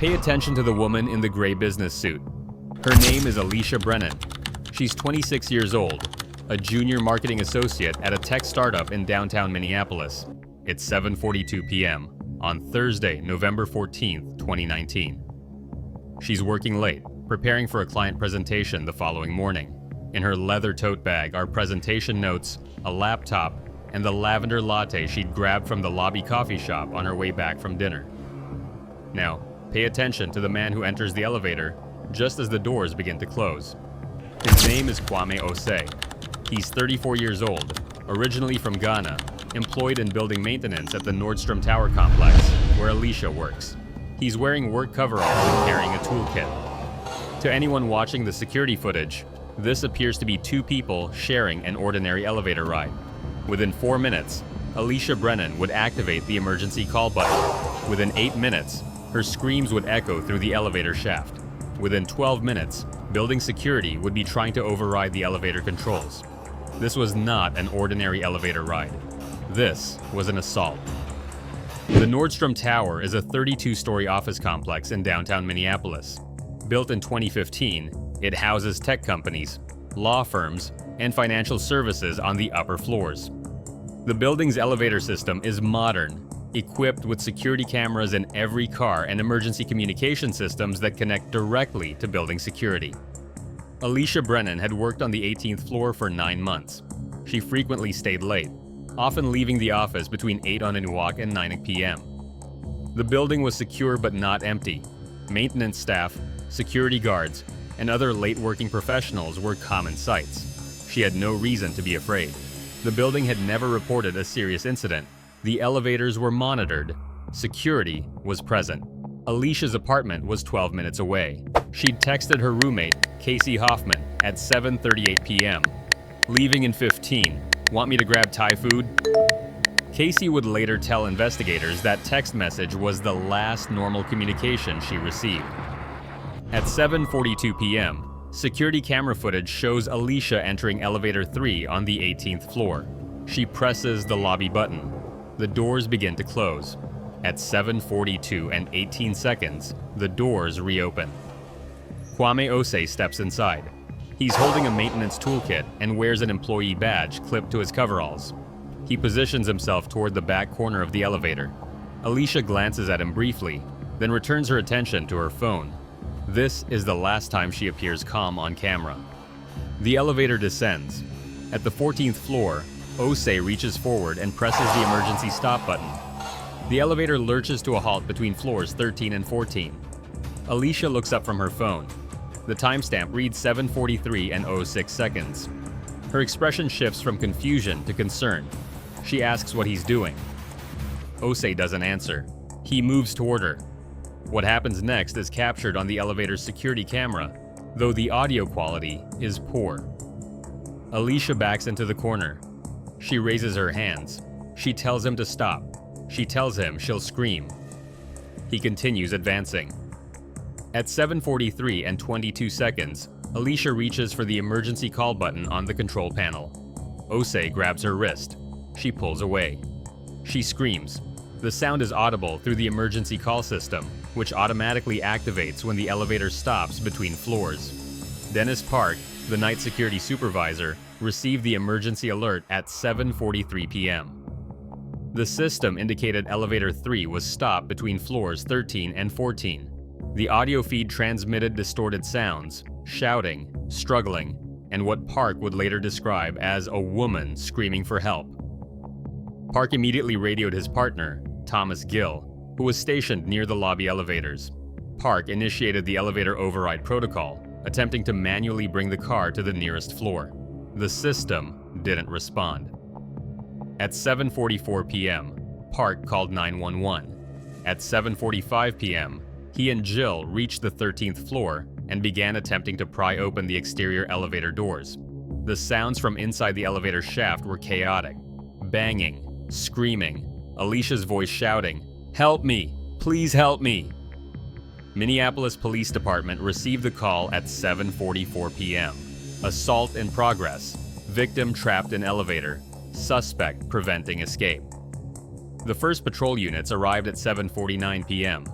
Pay attention to the woman in the gray business suit. Her name is Alicia Brennan. She's 26 years old, a junior marketing associate at a tech startup in downtown Minneapolis. It's 7:42 p.m. on Thursday, November 14th, 2019. She's working late, preparing for a client presentation the following morning. In her leather tote bag are presentation notes, a laptop, and the lavender latte she'd grabbed from the lobby coffee shop on her way back from dinner. Now, pay attention to the man who enters the elevator just as the doors begin to close. His name is Kwame Osei. He's 34 years old, originally from Ghana, employed in building maintenance at the Nordstrom Tower complex, where Alicia works. He's wearing work coveralls and carrying a toolkit. To anyone watching the security footage, this appears to be two people sharing an ordinary elevator ride. Within 4 minutes, Alicia Brennan would activate the emergency call button. Within 8 minutes, her screams would echo through the elevator shaft. Within 12 minutes, building security would be trying to override the elevator controls. This was not an ordinary elevator ride. This was an assault. The Nordstrom Tower is a 32-story office complex in downtown Minneapolis. Built in 2015, it houses tech companies, law firms, and financial services on the upper floors. The building's elevator system is modern, equipped with security cameras in every car and emergency communication systems that connect directly to building security. Alicia Brennan had worked on the 18th floor for 9 months. She frequently stayed late, often leaving the office between 8 on Aniwak and 9 p.m. The building was secure but not empty. Maintenance staff, security guards, and other late-working professionals were common sights. She had no reason to be afraid. The building had never reported a serious incident. The elevators were monitored. Security was present. Alicia's apartment was 12 minutes away. She'd texted her roommate, Casey Hoffman, at 7:38 p.m. "Leaving in 15. Want me to grab Thai food?" Casey would later tell investigators that text message was the last normal communication she received. At 7:42 p.m., security camera footage shows Alicia entering elevator 3 on the 18th floor. She presses the lobby button. The doors begin to close. At 7:42 and 18 seconds, the doors reopen. Kwame Osei steps inside. He's holding a maintenance toolkit and wears an employee badge clipped to his coveralls. He positions himself toward the back corner of the elevator. Alicia glances at him briefly, then returns her attention to her phone. This is the last time she appears calm on camera. The elevator descends. At the 14th floor, Osei reaches forward and presses the emergency stop button. The elevator lurches to a halt between floors 13 and 14. Alicia looks up from her phone. The timestamp reads 7:43 and 06 seconds. Her expression shifts from confusion to concern. She asks what he's doing. Osei doesn't answer. He moves toward her. What happens next is captured on the elevator's security camera, though the audio quality is poor. Alicia backs into the corner. She raises her hands. She tells him to stop. She tells him she'll scream. He continues advancing. At 7:43 and 22 seconds, Alicia reaches for the emergency call button on the control panel. Osei grabs her wrist. She pulls away. She screams. The sound is audible through the emergency call system, which automatically activates when the elevator stops between floors. Dennis Park, the night security supervisor, received the emergency alert at 7:43 p.m. The system indicated elevator 3 was stopped between floors 13 and 14. The audio feed transmitted distorted sounds, shouting, struggling, and what Park would later describe as a woman screaming for help. Park immediately radioed his partner, Thomas Gill, who was stationed near the lobby elevators. Park initiated the elevator override protocol, attempting to manually bring the car to the nearest floor. The system didn't respond. At 7:44 p.m., Park called 911. At 7:45 p.m., he and Jill reached the 13th floor and began attempting to pry open the exterior elevator doors. The sounds from inside the elevator shaft were chaotic. Banging, screaming, Alicia's voice shouting, "Help me! Please help me!" Minneapolis Police Department received the call at 7:44 p.m. Assault in progress. Victim trapped in elevator. Suspect preventing escape. The first patrol units arrived at 7:49 p.m.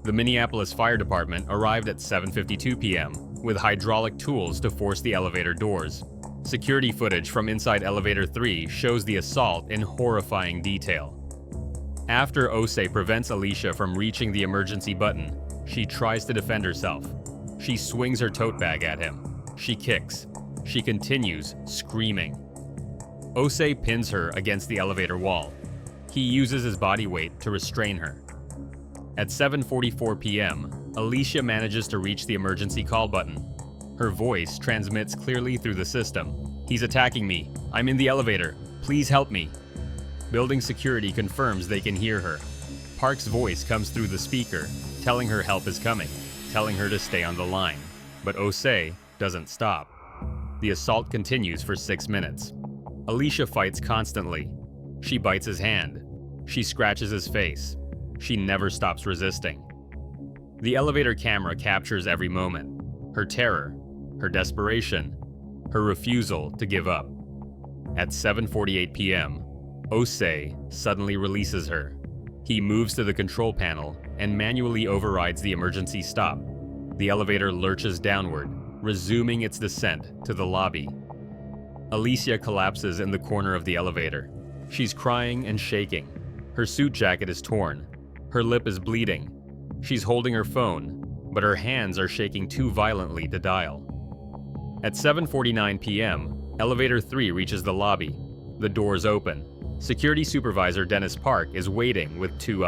The Minneapolis Fire Department arrived at 7:52 p.m. with hydraulic tools to force the elevator doors. Security footage from inside Elevator 3 shows the assault in horrifying detail. After Osei prevents Alicia from reaching the emergency button, she tries to defend herself. She swings her tote bag at him. She kicks. She continues, screaming. Osei pins her against the elevator wall. He uses his body weight to restrain her. At 7:44 p.m., Alicia manages to reach the emergency call button. Her voice transmits clearly through the system. "He's attacking me. I'm in the elevator. Please help me." Building security confirms they can hear her. Park's voice comes through the speaker, telling her help is coming, telling her to stay on the line. But Osei doesn't stop. The assault continues for 6 minutes. Alicia fights constantly. She bites his hand. She scratches his face. She never stops resisting. The elevator camera captures every moment. Her terror, her desperation, her refusal to give up. At 7:48 p.m., Osei suddenly releases her. He moves to the control panel and manually overrides the emergency stop. The elevator lurches downward, resuming its descent to the lobby. Alicia collapses in the corner of the elevator. She's crying and shaking. Her suit jacket is torn. Her lip is bleeding. She's holding her phone, but her hands are shaking too violently to dial. At 7:49 p.m., Elevator 3 reaches the lobby. The doors open. Security Supervisor Dennis Park is waiting with two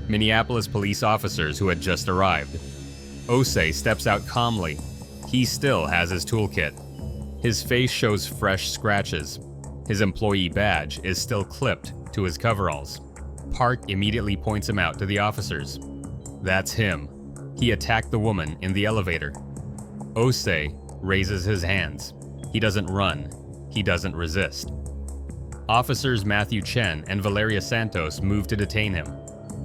Minneapolis police officers who had just arrived. Osei steps out calmly. He still has his toolkit. His face shows fresh scratches. His employee badge is still clipped to his coveralls. Park immediately points him out to the officers. That's him. He attacked the woman in the elevator. Osei raises his hands. He doesn't run. He doesn't resist. Officers Matthew Chen and Valeria Santos move to detain him.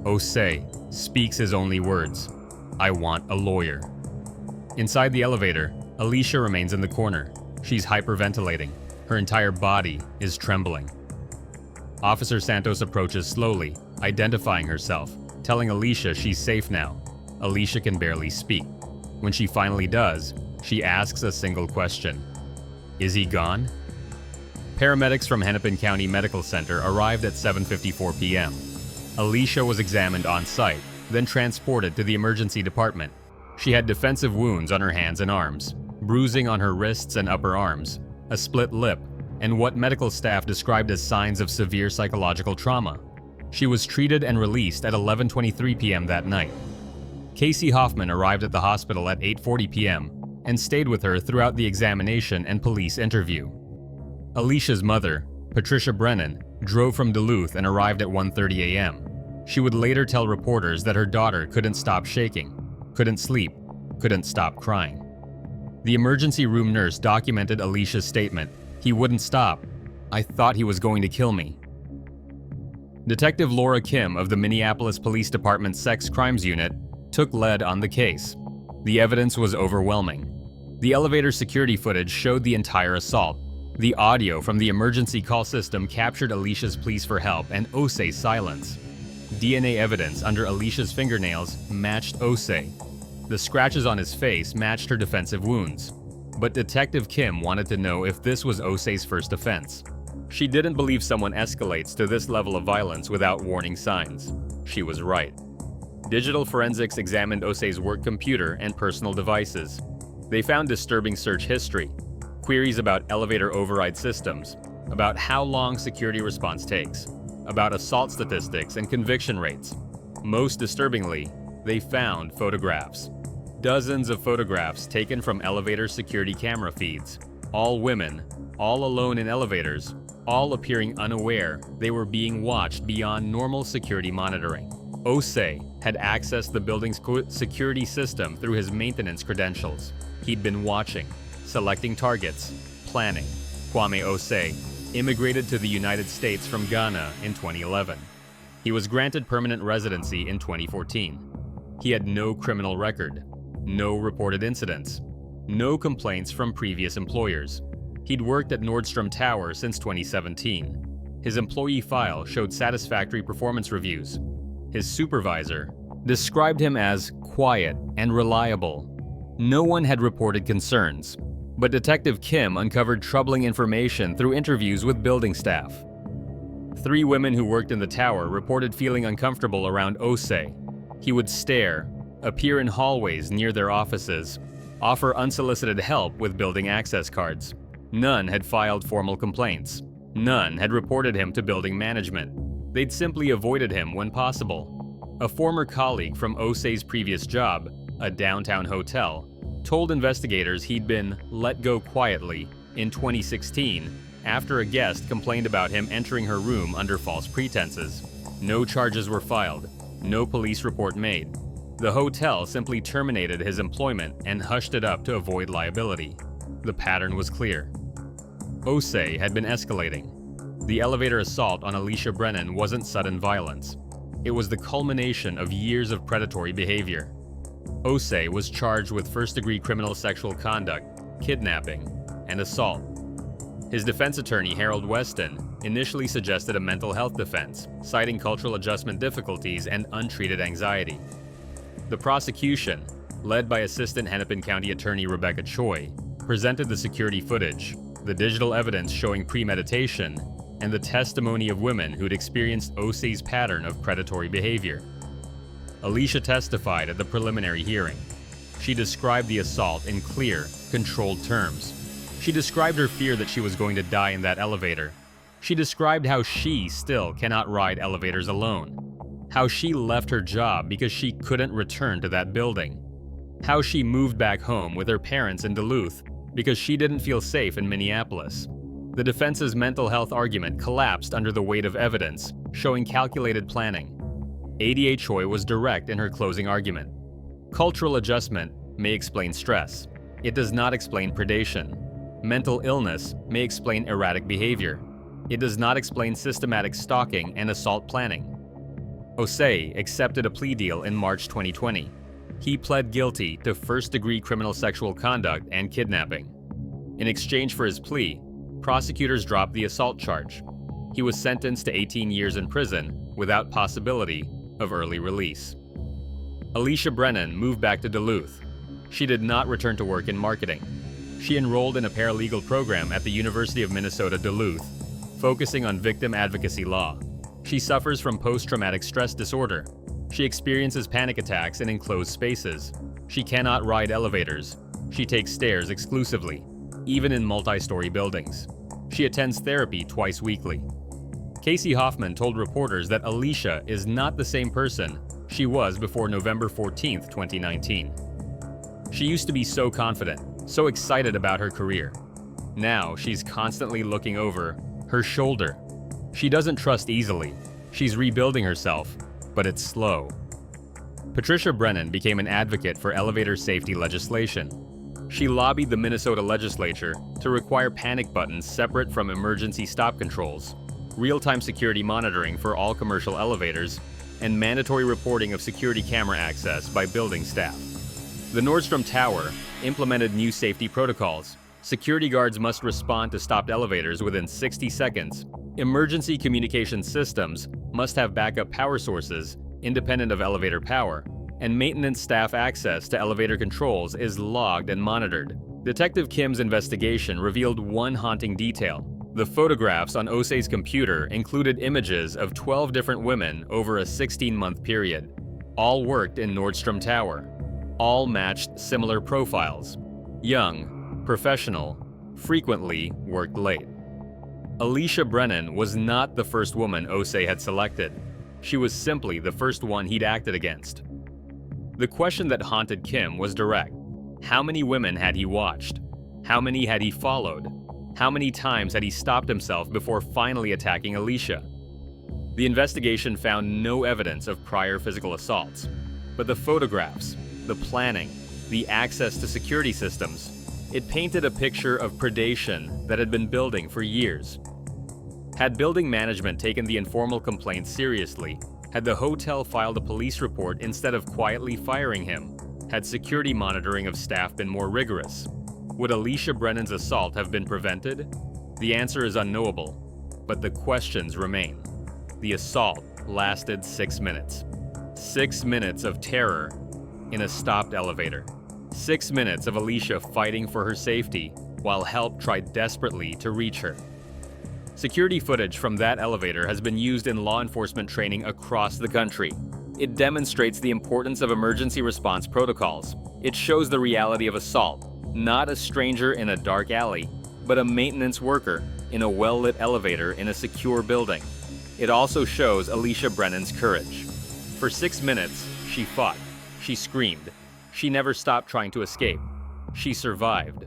Osei speaks his only words. "I want a lawyer." Inside the elevator, Alicia remains in the corner. She's hyperventilating. Her entire body is trembling. Officer Santos approaches slowly, identifying herself, telling Alicia she's safe now. Alicia can barely speak. When she finally does, she asks a single question. Is he gone? Paramedics from Hennepin County Medical Center arrived at 7:54 p.m. Alicia was examined on site, then transported to the emergency department. She had defensive wounds on her hands and arms, bruising on her wrists and upper arms, a split lip, and what medical staff described as signs of severe psychological trauma. She was treated and released at 11:23 p.m. that night. Casey Hoffman arrived at the hospital at 8:40 p.m. and stayed with her throughout the examination and police interview. Alicia's mother, Patricia Brennan, drove from Duluth and arrived at 1:30 a.m. She would later tell reporters that her daughter couldn't stop shaking, couldn't sleep, couldn't stop crying. The emergency room nurse documented Alicia's statement. "He wouldn't stop. I thought he was going to kill me." Detective Laura Kim of the Minneapolis Police Department's Sex Crimes Unit took lead on the case. The evidence was overwhelming. The elevator security footage showed the entire assault. The audio from the emergency call system captured Alicia's pleas for help and Osei's silence. DNA evidence under Alicia's fingernails matched Osei. The scratches on his face matched her defensive wounds. But Detective Kim wanted to know if this was Osei's first offense. She didn't believe someone escalates to this level of violence without warning signs. She was right. Digital forensics examined Osei's work computer and personal devices. They found disturbing search history, queries about elevator override systems, about how long security response takes, about assault statistics and conviction rates. Most disturbingly, they found photographs. Dozens of photographs taken from elevator security camera feeds. All women, all alone in elevators, all appearing unaware they were being watched beyond normal security monitoring. Osei had accessed the building's security system through his maintenance credentials. He'd been watching, selecting targets, planning. Kwame Osei immigrated to the United States from Ghana in 2011. He was granted permanent residency in 2014. He had no criminal record, no reported incidents, no complaints from previous employers. He'd worked at Nordstrom Tower since 2017. His employee file showed satisfactory performance reviews. His supervisor, described him as quiet and reliable. No one had reported concerns, but Detective Kim uncovered troubling information through interviews with building staff. 3 women who worked in the tower reported feeling uncomfortable around Osei. He would stare, appear in hallways near their offices, offer unsolicited help with building access cards. None had filed formal complaints. None had reported him to building management. They'd simply avoided him when possible. A former colleague from Osei's previous job, a downtown hotel, told investigators he'd been let go quietly in 2016 after a guest complained about him entering her room under false pretenses. No charges were filed, no police report made. The hotel simply terminated his employment and hushed it up to avoid liability. The pattern was clear. Osei had been escalating. The elevator assault on Alicia Brennan wasn't sudden violence. It was the culmination of years of predatory behavior. Osei was charged with first-degree criminal sexual conduct, kidnapping, and assault. His defense attorney, Harold Weston, initially suggested a mental health defense, citing cultural adjustment difficulties and untreated anxiety. The prosecution, led by Assistant Hennepin County Attorney Rebecca Choi, presented the security footage, the digital evidence showing premeditation, and the testimony of women who'd experienced Osei's pattern of predatory behavior. Alicia testified at the preliminary hearing. She described the assault in clear, controlled terms. She described her fear that she was going to die in that elevator. She described how she still cannot ride elevators alone. How she left her job because she couldn't return to that building. How she moved back home with her parents in Duluth because she didn't feel safe in Minneapolis. The defense's mental health argument collapsed under the weight of evidence, showing calculated planning. ADA Choi was direct in her closing argument. Cultural adjustment may explain stress. It does not explain predation. Mental illness may explain erratic behavior. It does not explain systematic stalking and assault planning. Osei accepted a plea deal in March 2020. He pled guilty to first-degree criminal sexual conduct and kidnapping. In exchange for his plea, prosecutors dropped the assault charge. He was sentenced to 18 years in prison without possibility of early release. Alicia Brennan moved back to Duluth. She did not return to work in marketing. She enrolled in a paralegal program at the University of Minnesota Duluth, focusing on victim advocacy law. She suffers from post-traumatic stress disorder. She experiences panic attacks in enclosed spaces. She cannot ride elevators. She takes stairs exclusively, even in multi-story buildings. She attends therapy twice weekly. Casey Hoffman told reporters that Alicia is not the same person she was before November 14, 2019. She used to be so confident, so excited about her career. Now she's constantly looking over her shoulder. She doesn't trust easily. She's rebuilding herself, but it's slow. Patricia Brennan became an advocate for elevator safety legislation. She lobbied the Minnesota legislature to require panic buttons separate from emergency stop controls, real-time security monitoring for all commercial elevators, and mandatory reporting of security camera access by building staff. The Nordstrom Tower implemented new safety protocols. Security guards must respond to stopped elevators within 60 seconds. Emergency communication systems must have backup power sources independent of elevator power, and maintenance staff access to elevator controls is logged and monitored. Detective Kim's investigation revealed one haunting detail. The photographs on Osei's computer included images of 12 different women over a 16-month period. All worked in Nordstrom Tower. All matched similar profiles. Young, professional, frequently worked late. Alicia Brennan was not the first woman Osei had selected. She was simply the first one he'd acted against. The question that haunted Kim was direct. How many women had he watched? How many had he followed? How many times had he stopped himself before finally attacking Alicia? The investigation found no evidence of prior physical assaults, but the photographs, the planning, the access to security systems, it painted a picture of predation that had been building for years. Had building management taken the informal complaint seriously, had the hotel filed a police report instead of quietly firing him, had security monitoring of staff been more rigorous, would Alicia Brennan's assault have been prevented? The answer is unknowable, but the questions remain. The assault lasted 6 minutes. 6 minutes of terror in a stopped elevator. 6 minutes of Alicia fighting for her safety while help tried desperately to reach her. Security footage from that elevator has been used in law enforcement training across the country. It demonstrates the importance of emergency response protocols. It shows the reality of assault, not a stranger in a dark alley, but a maintenance worker in a well-lit elevator in a secure building. It also shows Alicia Brennan's courage. For 6 minutes, she fought. She screamed. She never stopped trying to escape. She survived.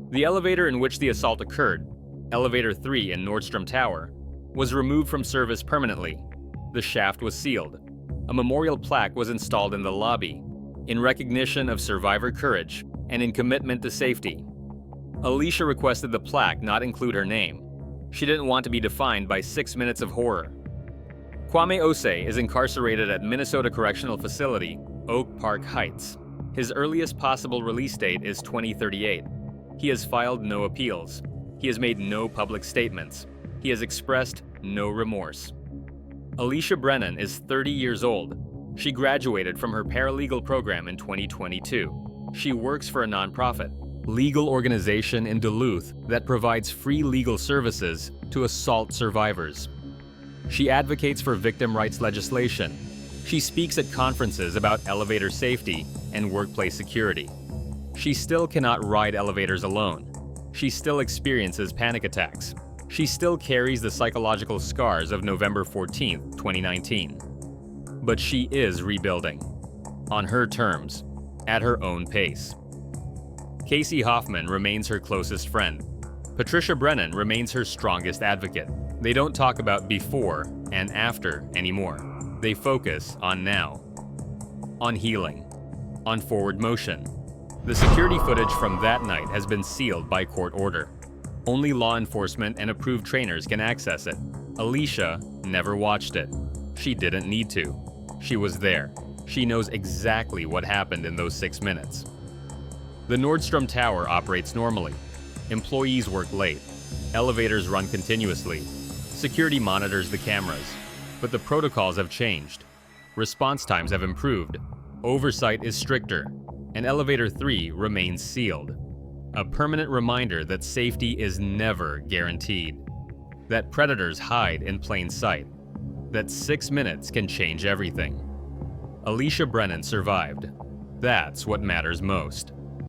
The elevator in which the assault occurred, Elevator 3 in Nordstrom Tower, was removed from service permanently. The shaft was sealed. A memorial plaque was installed in the lobby, in recognition of survivor courage and in commitment to safety. Alicia requested the plaque not include her name. She didn't want to be defined by 6 minutes of horror. Kwame Osei is incarcerated at Minnesota Correctional Facility, Oak Park Heights. His earliest possible release date is 2038. He has filed no appeals. He has made no public statements. He has expressed no remorse. Alicia Brennan is 30 years old. She graduated from her paralegal program in 2022. She works for a nonprofit legal organization in Duluth that provides free legal services to assault survivors. She advocates for victim rights legislation. She speaks at conferences about elevator safety and workplace security. She still cannot ride elevators alone. She still experiences panic attacks. She still carries the psychological scars of November 14, 2019. But she is rebuilding. On her terms, at her own pace. Casey Hoffman remains her closest friend. Patricia Brennan remains her strongest advocate. They don't talk about before and after anymore. They focus on now, on healing, on forward motion. The security footage from that night has been sealed by court order. Only law enforcement and approved trainers can access it. Alicia never watched it. She didn't need to. She was there. She knows exactly what happened in those 6 minutes. The Nordstrom Tower operates normally. Employees work late. Elevators run continuously. Security monitors the cameras. But the protocols have changed. Response times have improved. Oversight is stricter. And Elevator 3 remains sealed. A permanent reminder that safety is never guaranteed. That predators hide in plain sight. That 6 minutes can change everything. Alicia Brennan survived. That's what matters most.